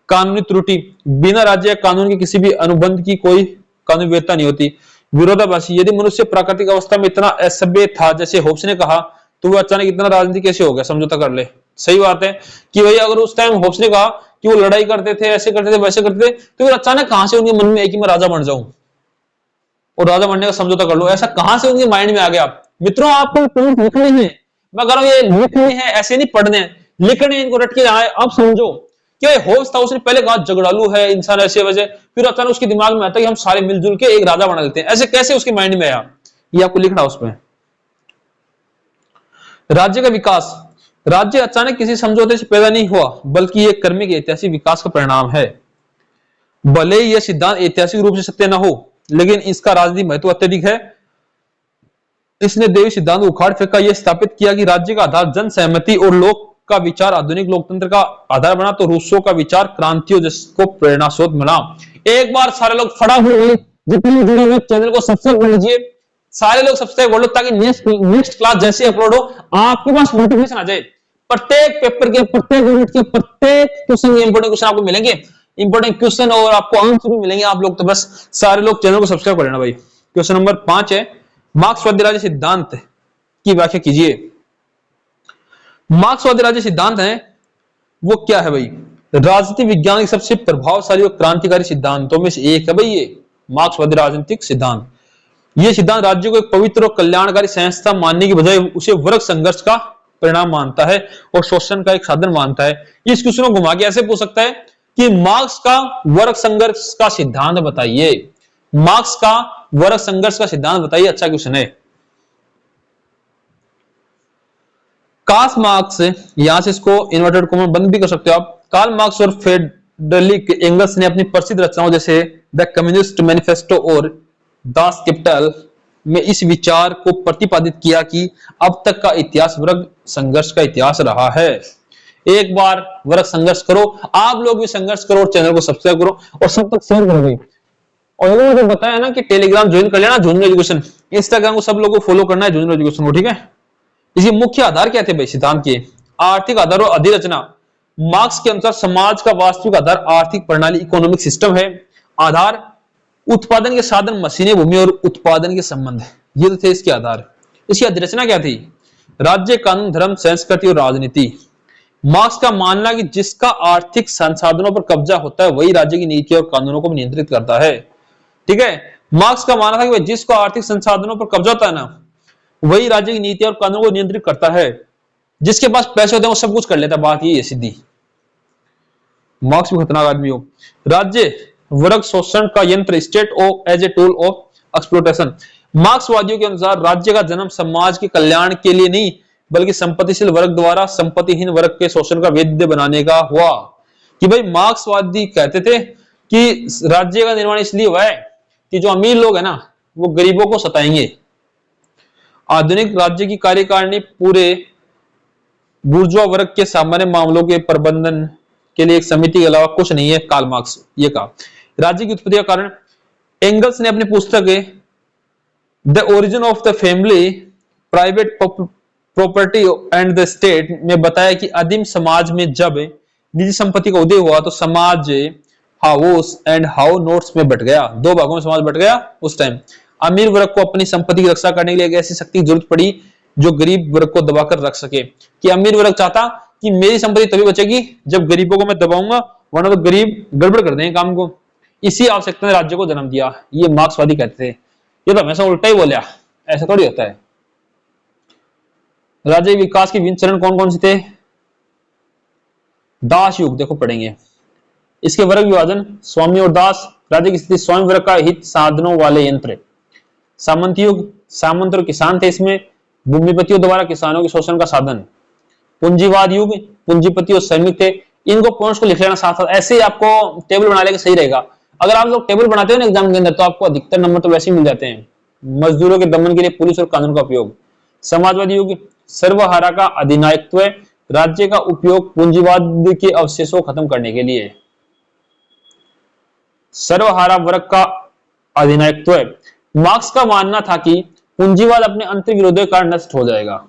A: कानूनी त्रुटि, बिना राज्य कानून के किसी भी अनुबंध की कोई कानूनी वैधता नहीं होती। विरोधाभासी, यदि मनुष्य प्राकृतिक अवस्था में इतना असभ्य था जैसे होब्स ने कहा, तो वो अचानक इतना राजनीति कैसे हो गया, समझौता कर ले। सही बात है कि भाई अगर उस टाइम होब्स ने कहा कि वो लड़ाई करते थे, ऐसे करते थे, वैसे करते थे, तो फिर अचानक कहां से उनके मन में है कि मैं राजा बन जाऊं और राजा बनने का समझौता कर लो, ऐसा कहां से उनके माइंड में आ गया? मित्रों आपको पॉइंट लिखने हैं, मैं कह रहा हूं ये लिखने हैं, ऐसे नहीं पढ़ने हैं, लिखने इनको रट के आए। अब समझो कि होब्स था, उसने पहले कहा झगड़ालू है इंसान ऐसे वजह, फिर अचानक उसके दिमाग में आता है कि हम सारे मिलजुल के एक राजा बना लेते हैं। ऐसे कैसे उसके माइंड में आया, ये आपको लिखना उसमें। राज्य का विकास, राज्य अचानक किसी समझौते से पैदा नहीं हुआ बल्कि यह कर्मिक ऐतिहासिक विकास का परिणाम है। भले ही यह सिद्धांत ऐतिहासिक रूप से सत्य न हो, लेकिन इसका राजनीतिक महत्व अत्यधिक है। इसने देवी सिद्धांत को उखाड़ फेंका, यह स्थापित किया कि राज्य का आधार जन सहमति और लोक का विचार आधुनिक लोकतंत्र का आधार बना, तो रूसो का विचार क्रांतियों जिसको प्रेरणा स्रोत मिला। एक बार सारे लोग फटाफट जितने जुड़े हुए चैनल को सब्सक्राइब कर लीजिए, सारे लोग सब्सक्राइब कर लो ताकि नेक्स्ट क्लास जैसे अपलोड हो आपके पास नोटिफिकेशन आ जाए। प्रत्येक पेपर के, प्रत्येक यूनिट के, प्रत्येक क्वेश्चन के इंपोर्टेंट क्वेश्चन आपको मिलेंगे, इंपोर्टेंट क्वेश्चन, और आपको आंसर भी मिलेंगे। आप लोग तो बस सारे लोग चैनल को सब्सक्राइब कर लेना भाई। क्वेश्चन नंबर 5 है, मार्क्सवादी राज्य सिद्धांत की व्याख्या कीजिए। मार्क्सवादी राज्य सिद्धांत है वो क्या है भाई? राजनीति विज्ञान के सबसे प्रभावशाली और क्रांतिकारी सिद्धांतों में से एक है भाई ये मार्क्सवादी राजनीतिक सिद्धांत। यह सिद्धांत राज्य को एक पवित्र और कल्याणकारी संस्था मानने की बजाय उसे वर्ग संघर्ष का परिणाम मानता है और शोषण का एक साधन मानता है। इस क्वेश्चन को घुमा के ऐसे पूछ सकता है कि मार्क्स का वर्ग संघर्ष का सिद्धांत बताइए। मार्क्स का वर्ग संघर्ष का सिद्धांत बताइए, अच्छा क्वेश्चन है। कार्ल मार्क्स, यहां से इसको इन्वर्टेड कॉमा बंद भी कर सकते हो आप। कार्ल मार्क्स और फ्रेडरिक एंगल्स ने अपनी प्रसिद्ध रचनाओं जैसे द कम्युनिस्ट मैनिफेस्टो और दास कैपिटल में इस विचार को प्रतिपादित किया कि अब तक का इतिहास वर्ग संघर्ष का इतिहास रहा है। एक बार वर्ग संघर्ष करो, आप लोग भी संघर्ष करो और चैनल को सब्सक्राइब करो और सब तक शेयर करो भाई। और ये मुझे बताया ना कि टेलीग्राम ज्वाइन कर लेना झुंझुनू एजुकेशन, इंस्टाग्राम को सब लोगों को फॉलो करना है झुंझुनू एजुकेशन को, ठीक है। इसके मुख्य आधार क्या थे भाई सिद्धांत के? आर्थिक आधार और अधिरचना। मार्क्स के अनुसार समाज का वास्तविक आधार आर्थिक प्रणाली इकोनॉमिक सिस्टम है। आधार उत्पादन के साधन मशीनें, भूमि और उत्पादन के संबंध, ये तो थे इसके आधार। इसकी अधिरचना क्या थी? राज्य, कानून, धर्म, संस्कृति और राजनीति। मार्क्स का मानना कि जिसका आर्थिक संसाधनों पर कब्जा होता है वही राज्य की नीति और कानूनों को नियंत्रित करता है, ठीक है। मार्क्स का मानना था कि जिसको आर्थिक संसाधनों पर कब्जा होता है ना वही राज्य की नीति और कानून को नियंत्रित करता है। जिसके पास पैसे होते हैं वो सब कुछ कर लेता है, बात ये है सीधी। मार्क्स भी खतरनाक आदमी हो। राज्य वर्ग शोषण का यंत्र, state of as a tool of exploitation. मार्क्सवादियों के अनुसार राज्य का जन्म समाज के कल्याण के लिए नहीं बल्कि संपत्तिशील वर्ग द्वारा संपत्तिहीन वर्ग के शोषण का वेद्य बनाने का हुआ। कि भाई मार्क्सवादी कहते थे कि राज्य का निर्माण इसलिए हुआ है कि जो अमीर लोग है ना वो गरीबों को सताएंगे। आधुनिक राज्य की कार्यकारिणी पूरे बुर्जुआ वर्ग के सामान्य मामलों के प्रबंधन के लिए एक समिति के अलावा कुछ नहीं है, कार्ल मार्क्स ये कहा। राज्य की उत्पत्ति का कारण एंगल्स ने अपनी पुस्तक the origin of the family, private property and the state में बताया कि आदिम समाज में जब निजी संपत्ति का उदय हुआ तो समाज हाउस एंड हाउ नोट्स में बट गया, दो भागों में समाज बट गया। उस टाइम अमीर वर्ग को अपनी संपत्ति की रक्षा करने के लिए एक ऐसी शक्ति की जरूरत पड़ी जो गरीब वर्ग को दबाकर रख सके। कि अमीर वर्ग चाहता कि मेरी संपत्ति तभी बचेगी जब गरीबों को मैं दबाऊंगा, वरना तो गरीब गड़बड़ कर देंगे काम को। इसी आवश्यकता ने राज्य को जन्म दिया, ये मार्क्सवादी कहते थे। ये तो हमेशा उल्टा ही बोलिया, ऐसा थोड़ी होता है। राज्य विकास के विभिन्न चरण कौन कौन से थे? दास युग देखो पढ़ेंगे। इसके वर्ग विभाजन, स्वामी और दास। राज्य की स्थिति, स्वामी वर्ग का हित साधनों वाले यंत्र। सामंत युग, सामंत और किसान थे इसमें, भूमिपतियों द्वारा किसानों के शोषण का साधन। पूंजीवाद युग, पूंजीपति और श्रमिक थे। इनको पॉइंट्स को लिख लेना साथ साथ, ऐसे ही आपको टेबल बना लेके सही रहेगा। अगर आप लोग टेबल बनाते हो ना एग्जाम के अंदर तो आपको अधिकतर नंबर तो वैसे ही मिल जाते हैं। मजदूरों के दमन के लिए पुलिस और कानून का उपयोग। समाजवादी युग, सर्वहारा का अधिनायकत्व, राज्य का उपयोग पूंजीवाद के अवशेषों को खत्म करने के लिए। सर्वहारा वर्ग का अधिनायकत्व। मार्क्स का मानना था कि पूंजीवाद अपने अंतर विरोधों के कारण नष्ट हो जाएगा।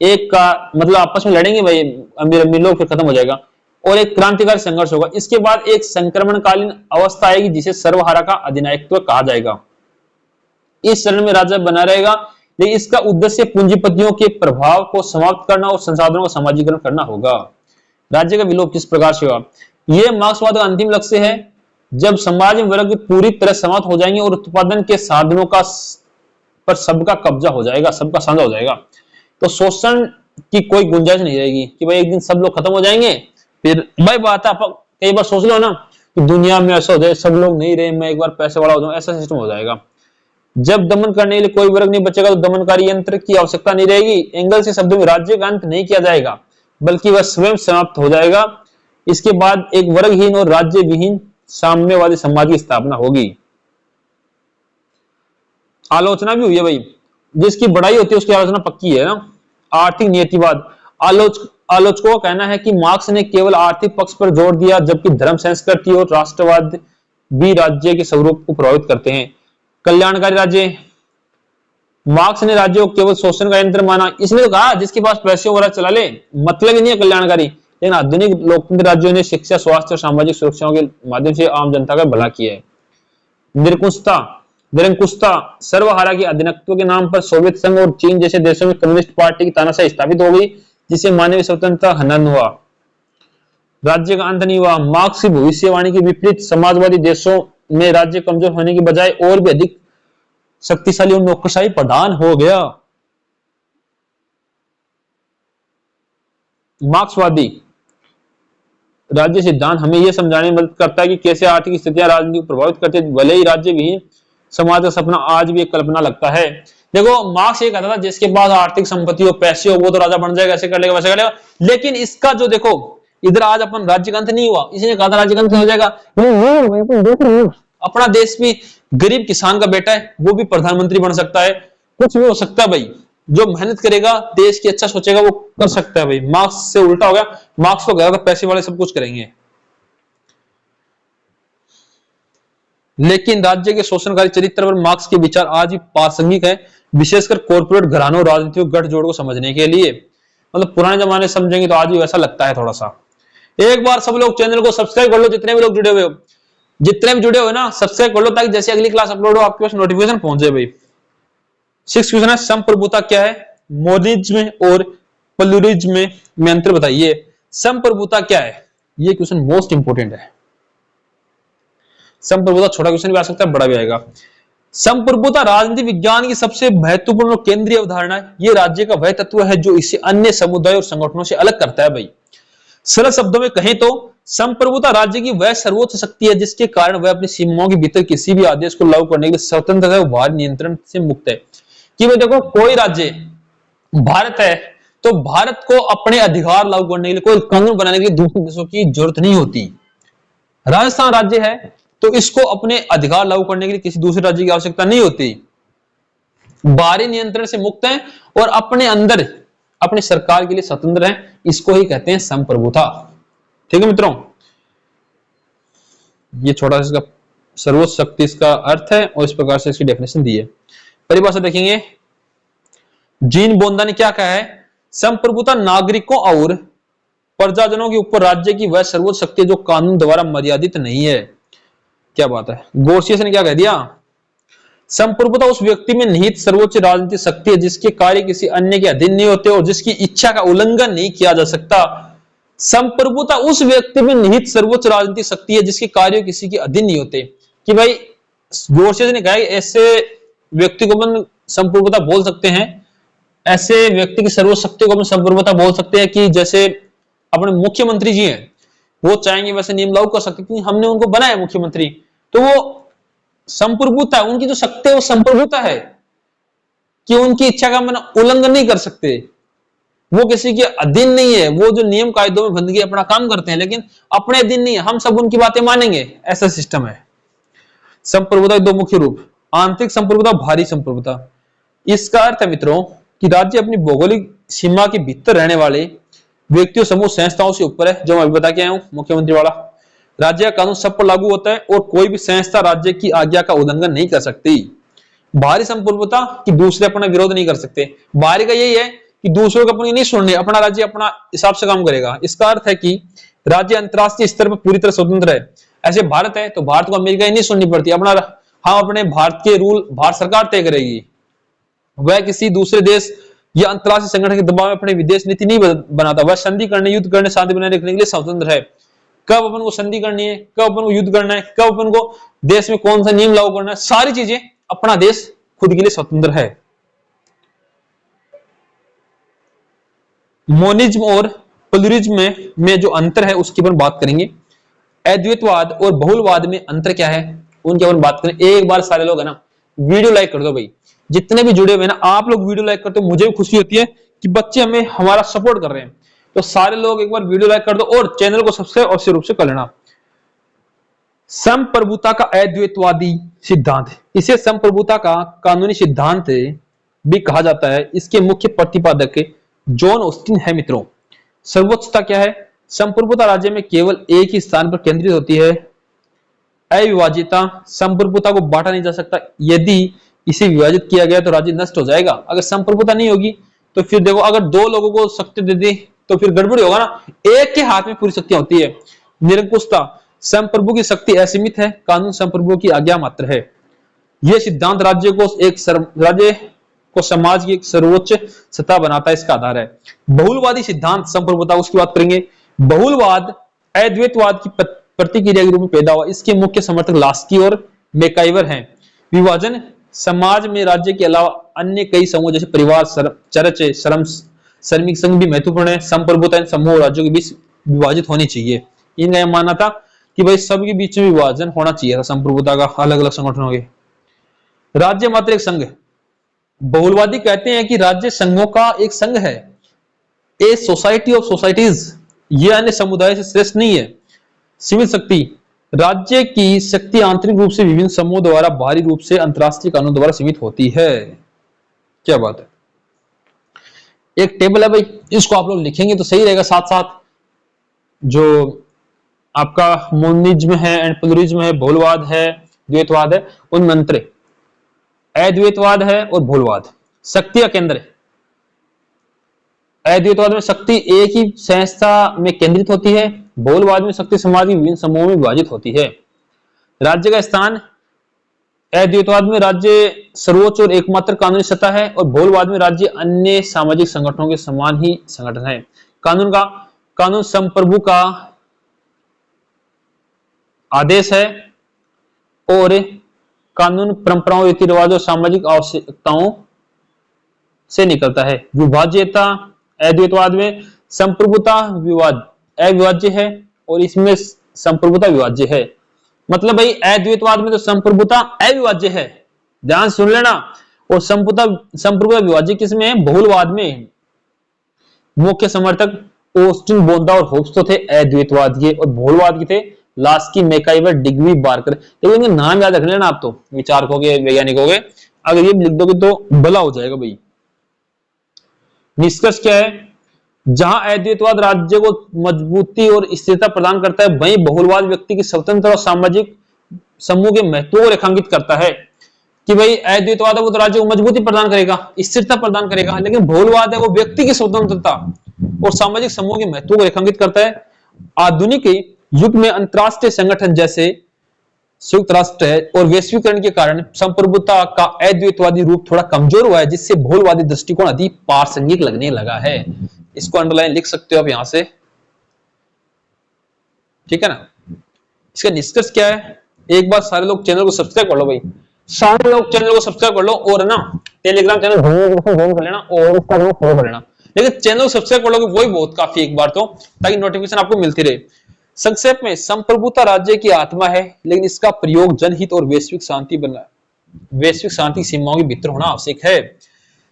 A: एक का मतलब आपस में लड़ेंगे भाई अमीर अमीर लोग, फिर खत्म हो जाएगा और एक क्रांतिकारी संघर्ष होगा। इसके बाद एक संक्रमणकालीन अवस्था आएगी जिसे सर्वहारा का अधिनायकत्व कहा जाएगा। इस चरण में राज्य बना रहेगा, लेकिन इसका उद्देश्य पूंजीपतियों के प्रभाव को समाप्त करना और संसाधनों का समाजीकरण करना होगा। राज्य का विलोप किस प्रकार से होगा? यह मार्क्सवाद का अंतिम लक्ष्य है। जब समाज में वर्ग पूरी तरह समाप्त हो जाएंगे और उत्पादन के साधनों का पर सबका कब्जा हो जाएगा, सबका साझा हो जाएगा, तो शोषण की कोई गुंजाइश नहीं रहेगी कि भाई एक दिन सब लोग खत्म हो जाएंगे। फिर भाई बात है, आप कई बार सोच लो ना कि दुनिया में ऐसा हो जाए सब लोग नहीं रहे, मैं एक बार पैसे वाला हो जाऊं, ऐसा सिस्टम हो जाएगा। जब दमन करने के लिए कोई वर्ग नहीं बचेगा तो दमनकारी यंत्र की आवश्यकता नहीं रहेगी। एंगल्स के शब्दों में राज्य का अंत नहीं किया जाएगा बल्कि वह स्वयं समाप्त हो जाएगा। इसके बाद एक वर्गहीन और राज्य विहीन साम्यवादी समाज की स्थापना होगी। आलोचना भी हुई है भाई, जिसकी बढ़ाई होती है उसकी आलोचना पक्की है ना। आर्थिक नियतिवाद, आलोचकों का कहना है कि मार्क्स ने केवल आर्थिक पक्ष पर जोर दिया जबकि धर्म, संस्कृति और राष्ट्रवाद भी राज्य के स्वरूप को प्रभावित करते हैं। कल्याणकारी राज्य, मार्क्स ने राज्य को केवल शोषण का यंत्र माना। इसने तो कहा जिसके पास पैसे वगैरह चला ले, मतलब ही नहीं है कल्याणकारी। लेकिन आधुनिक लोकतंत्र राज्यों ने शिक्षा, स्वास्थ्य और सामाजिक सुरक्षाओं के माध्यम से आम जनता का भला किया है। निरंकुशता, सर्वहारा के अधिनायकत्व के नाम पर सोवियत संघ और चीन जैसे देशों में कम्युनिस्ट पार्टी की तानाशाही स्थापित हो गई, जिससे मानवीय स्वतंत्रता हनन हुआ। राज्य का अंत नहीं हुआ। मार्क्स की भविष्यवाणी के विपरीत समाजवादी देशों में राज्य कमजोर होने की बजाय और भी अधिक शक्तिशाली और नौकरशाही प्रधान हो गया। मार्क्सवादी राज्य सिद्धांत हमें यह समझाने में मदद करता है कि कैसे आर्थिक स्थितियां राजनीति को प्रभावित करती है। भले ही राज्य विहीन समाज का सपना आज भी एक कल्पना लगता है। देखो मार्क्स ये कहता था जिसके पास आर्थिक संपत्ति हो, पैसे हो, वो तो राजा बन जाएगा, ऐसे कर लेगा वैसे कर लेगा। लेकिन इसका जो देखो इधर आज अपन राज्य का अंत नहीं हुआ, इसने कहा था राज्य का अंत हो जाएगा। देख रहे हो अपना देश भी गरीब किसान का बेटा है, वो भी प्रधानमंत्री बन सकता है, कुछ भी हो सकता है भाई। जो मेहनत करेगा, देश की अच्छा सोचेगा, वो कर सकता है भाई। मार्क्स से उल्टा हो गया, मार्क्स को गया तो पैसे वाले सब कुछ करेंगे। लेकिन राज्य के शोषणकारी चरित्र पर मार्क्स के विचार आज भी प्रासंगिक है, विशेषकर कॉर्पोरेट घरानों राजनीतिक गठजोड़ को समझने के लिए। मतलब पुराने जमाने समझेंगे तो आज भी वैसा लगता है थोड़ा सा। एक बार सब लोग चैनल को सब्सक्राइब कर लो, जितने भी लोग जुड़े हुए हो, जितने भी जुड़े हो ना, सब्सक्राइब कर लो, ताकि जैसे अगली क्लास अपलोड हो आपके पास नोटिफिकेशन पहुंचे भाई। 6 क्वेश्चन है, संप्रभुता क्या है, मोनिज्म और प्लूरिज्म में अंतर बताइए। संप्रभुता क्या है, ये क्वेश्चन मोस्ट इंपोर्टेंट है। संप्रभुता छोटा क्वेश्चन भी आ सकता है, बड़ा भी आएगा। संप्रभुता राजनीति विज्ञान की सबसे महत्वपूर्ण और केंद्रीय अवधारणा है। ये राज्य का वह तत्व है जो इसे अन्य समुदायों और संगठनों से अलग करता है भाई। सरल शब्दों में कहें तो संप्रभुता राज्य की वह सर्वोच्च शक्ति है जिसके कारण वह अपनी सीमाओं के भीतर किसी भी आदेश को लागू करने के लिए स्वतंत्र है, बाहरी नियंत्रण से मुक्त है। कि भाई देखो, कोई राज्य भारत है तो भारत को अपने अधिकार लागू करने के लिए, कोई कानून बनाने के लिए दूसरे देशों की जरूरत नहीं होती। राजस्थान राज्य है तो इसको अपने अधिकार लागू करने के लिए किसी दूसरे राज्य की आवश्यकता नहीं होती। बाहरी नियंत्रण से मुक्त है और अपने अंदर अपनी सरकार के लिए स्वतंत्र है, इसको ही कहते हैं संप्रभुता। ठीक है मित्रों, ये छोटा सा इसका सर्वोच्च शक्ति इसका अर्थ है और इस प्रकार से इसकी डेफिनेशन दी है। परिभाषा देखेंगे, जीन बोंदा ने क्या कहा है, संप्रभुता नागरिकों और प्रजाजनों के ऊपर राज्य की वह सर्वोच्च शक्ति जो कानून द्वारा मर्यादित नहीं है। क्या बात है। गोर्सियस ने क्या कह दिया, संप्रभुता उस व्यक्ति में निहित सर्वोच्च राजनीतिक शक्ति है जिसके कार्य किसी अन्य के अधीन नहीं होते और जिसकी इच्छा का उल्लंघन नहीं किया जा सकता। संप्रभुता उस व्यक्ति में निहित सर्वोच्च राजनीतिक शक्ति है जिसके कार्य किसी के अधीन नहीं होते। कि भाई गोर्सियस ने कहा ऐसे व्यक्ति को अपन संप्रभुता बोल सकते हैं, ऐसे व्यक्ति की सर्वोच्च शक्ति को अपन संप्रभुता बोल सकते हैं कि जैसे अपने मुख्यमंत्री जी हैं, वो चाहेंगे वैसे नियम लागू कर सकते क्योंकि हमने उनको बनाया मुख्यमंत्री, तो वो संप्रभुता, उनकी जो शक्ति है वो संप्रभुता है कि उनकी इच्छा का उल्लंघन नहीं कर सकते, वो किसी के अधीन नहीं है। वो जो नियम कायदों में बंदगी अपना काम करते हैं लेकिन अपने अधीन नहीं है, हम सब उनकी बातें मानेंगे, ऐसा सिस्टम है। संप्रभुता के दो मुख्य रूप, आंतरिक संप्रभुता, बाहरी संप्रभुता। इसका अर्थ है मित्रों कि राज्य अपनी भौगोलिक सीमा के भीतर रहने वाले व्यक्तियों, समूह, संस्थाओं से ऊपर है, जो मैं अभी बता के आया हूं मुख्यमंत्री वाला। राज्य का कानून सब पर लागू होता है और कोई भी संस्था राज्य की आज्ञा का उल्लंघन नहीं कर सकती। बाहरी संप्रभुता कि दूसरे अपना विरोध नहीं कर सकते। बाहरी का यही है कि दूसरों को अपनी नहीं सुनने, अपना राज्य अपना हिसाब से काम करेगा। इसका अर्थ है कि राज्य अंतरराष्ट्रीय स्तर पर पूरी तरह स्वतंत्र है। ऐसे भारत है तो भारत को अमेरिका ही नहीं सुननी पड़ती, अपना हम अपने भारत के रूल भारत सरकार तय करेगी। वह किसी दूसरे देश या अंतरराष्ट्रीय संगठन के दबाव में अपने विदेश नीति नहीं बनाता। वह संधि करने, युद्ध करने, शांति बनाए रखने के लिए स्वतंत्र है। कब अपन को संधि करनी है, कब अपन को युद्ध करना है, कब अपन को देश में कौन सा नियम लागू करना है, सारी चीजें अपना देश खुद के लिए स्वतंत्र है। मोनिज्म और प्लूरिज्म में जो अंतर है उसकी अपन बात करेंगे। अद्वैतवाद और बहुलवाद में अंतर क्या है उनकी अपन बात करें। एक बार सारे लोग है ना वीडियो लाइक कर दो भाई, जितने भी जुड़े हुए ना आप लोग वीडियो लाइक करते हो, मुझे भी खुशी होती है कि बच्चे हमें हमारा सपोर्ट कर रहे हैं। तो सारे लोग एक बार वीडियो लाइक कर दो और चैनल को सब्सक्राइब अवश्य रूप से कर लेना। संप्रभुता का अद्वैतवादी सिद्धांत, इसे संप्रभुता का कानूनी सिद्धांत भी कहा जाता है। इसके मुख्य प्रतिपादक जॉन ऑस्टिन है। मित्रों, सर्वोच्चता क्या है, संप्रभुता राज्य में केवल एक ही स्थान पर केंद्रित होती है। अविभाजितता, संप्रभुता को बांटा नहीं जा सकता, यदि इसे विभाजित किया गया तो राज्य नष्ट हो जाएगा। अगर संप्रभुता नहीं होगी तो फिर देखो, अगर दो लोगों को शक्ति दे दी तो फिर गड़बड़ी होगा ना, एक के हाथ में पूरी शक्तियां होती है। निरंकुशता, संप्रभु की शक्ति असीमित है, कानून संप्रभु की आज्ञा मात्र है। यह सिद्धांत राज्य को समाज की एक सर्वोच्च सत्ता बनाता है, इसका आधार है। बहुलवादी सिद्धांत संप्रभुता, उसकी बात करेंगे। बहुलवाद अद्वैतवाद की प्रतिक्रिया के रूप में पैदा हुआ। इसके मुख्य समर्थक लास्की और मैकाइवर हैं। विभाजन, समाज में राज्य के अलावा अन्य कई समूह जैसे परिवार, चर्च, श्रमिक संघ भी महत्वपूर्ण है। संप्रभुता इन समूह और राज्यों के बीच विभाजित होनी चाहिए। इनका यह मानना था कि भाई सबके बीच में विभाजन होना चाहिए था संप्रभुता का, अलग अलग संगठनों के। राज्य मात्र एक संघ, बहुलवादी कहते हैं कि राज्य संघों का एक संघ है, ए सोसाइटी ऑफ सोसाइटीज। ये अन्य समुदाय से श्रेष्ठ नहीं है। सीमित शक्ति, राज्य की शक्ति आंतरिक रूप से विभिन्न समूहों द्वारा, बाहरी रूप से अंतरराष्ट्रीय कानून द्वारा सीमित होती है। क्या बात है। एक टेबल है भाई, इसको आप लोग लिखेंगे तो सही रहेगा। साथ साथ जो आपका मोनिज्म है एंड प्लुरलिज्म है, बहुलवाद है, द्वैतवाद है, उनमें अंतर अद्वैतवाद है और बहुलवाद शक्ति का केंद्र है। अद्वैतवाद में शक्ति एक ही संस्था में केंद्रित होती है, बहुलवाद में शक्ति समाज के विभिन्न समूहों में विभाजित होती है। राज्य का स्थान, अद्वैतवाद में राज्य सर्वोच्च और एकमात्र कानूनी सत्ता है और बहुलवाद में राज्य अन्य सामाजिक संगठनों के समान ही संगठन है। कानून संप्रभु का आदेश है और कानून परंपराओं, रीति रिवाजों और सामाजिक आवश्यकताओं से निकलता है। विभाज्यता, अद्वैतवाद में संप्रभुता अविभाज्य है और इसमें संप्रभुता विभाज्य है। मतलब भाई अद्वैतवाद में तो संप्रभुता अविभाज्य है, ध्यान सुन लेना, और संप्रभुता विभाज्य किसमें है? बहुलवाद में। मुख्य समर्थक ऑस्टिन बोंदा और होब्स तो थे अद्वैतवाद के, और बहुलवाद के थे लास्की, मैकाई व डिग्वी बार्कर। लेकिन इनके नाम याद रख लेना आप तो, विचारकों के, वैज्ञानिकों के। अगर ये लिख दोगे तो भला हो जाएगा भाई। निष्कर्ष क्या है? जहां अद्वैतवाद राज्य को मजबूती और स्थिरता प्रदान करता है, वहीं बहुलवाद व्यक्ति की स्वतंत्र और सामाजिक समूह के महत्व को रेखांकित करता है। कि भाई अद्वैतवाद है वो तो राज्य को मजबूती प्रदान करेगा, स्थिरता प्रदान करेगा, लेकिन बहुलवाद है वो व्यक्ति की स्वतंत्रता और सामाजिक समूह के महत्व को रेखांकित करता है। आधुनिक युग में अंतरराष्ट्रीय संगठन जैसे संयुक्त राष्ट्र है और वैश्वीकरण के कारण संप्रभुता का अद्वैतवादी रूप थोड़ा कमजोर हुआ है, जिससे बहुलवादी दृष्टिकोण अधिक प्रासंगिक लगने लगा है। इसको अंडरलाइन लिख सकते हो आप यहां से, ठीक है ना। इसका निष्कर्ष क्या है? एक बार सारे लोग चैनल को सब्सक्राइब कर लो भाई, सारे लोग चैनल को सब्सक्राइब कर लो, और ना टेलीग्राम चैनल ज्वाइन कर लेना और उसका फॉलो कर लेना। लेकिन चैनल को सब्सक्राइब कर लोगे वही बहुत काफी एक बार तो, ताकि नोटिफिकेशन आपको मिलती रहे। संक्षेप में, संप्रभुता राज्य की आत्मा है, लेकिन इसका प्रयोग जनहित और वैश्विक शांति सीमाओं के भीतर होना आवश्यक है।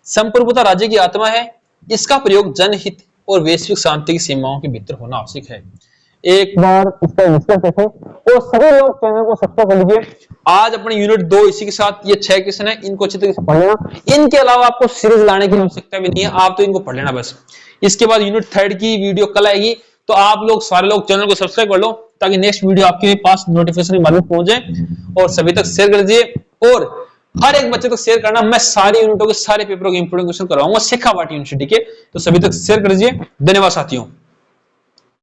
A: संप्रभुता राज्य की आत्मा है, इसका प्रयोग जनहित और वैश्विक शांति की सीमाओं के भीतर होना आवश्यक है। एक बार इसका निष्कर्ष देखें और सभी लोग चैनल को सब्सक्राइब कर लीजिए। आज अपने यूनिट 2 इसी के साथ, ये 6 क्वेश्चन है, इनको अच्छी तरीके से पढ़ लेना। इनके अलावा आपको सीरीज लाने की आवश्यकता भी नहीं है, आप तो इनको पढ़ लेना बस। इसके बाद यूनिट 3 की वीडियो कल आएगी, तो आप लोग सारे लोग चैनल को सब्सक्राइब कर लो, ताकि नेक्स्ट वीडियो आपके पास नोटिफिकेशन के माध्यम पहुंच जाए। और सभी तक शेयर कर दीजिए, और हर एक बच्चे तक शेयर करना। मैं सारी यूनिटों के सारे पेपरों के इंपोर्टेंट क्वेश्चन करवाऊंगा शिक्षा वाटी यूनिवर्सिटी के, तो सभी तक शेयर कर दीजिए। धन्यवाद साथियों।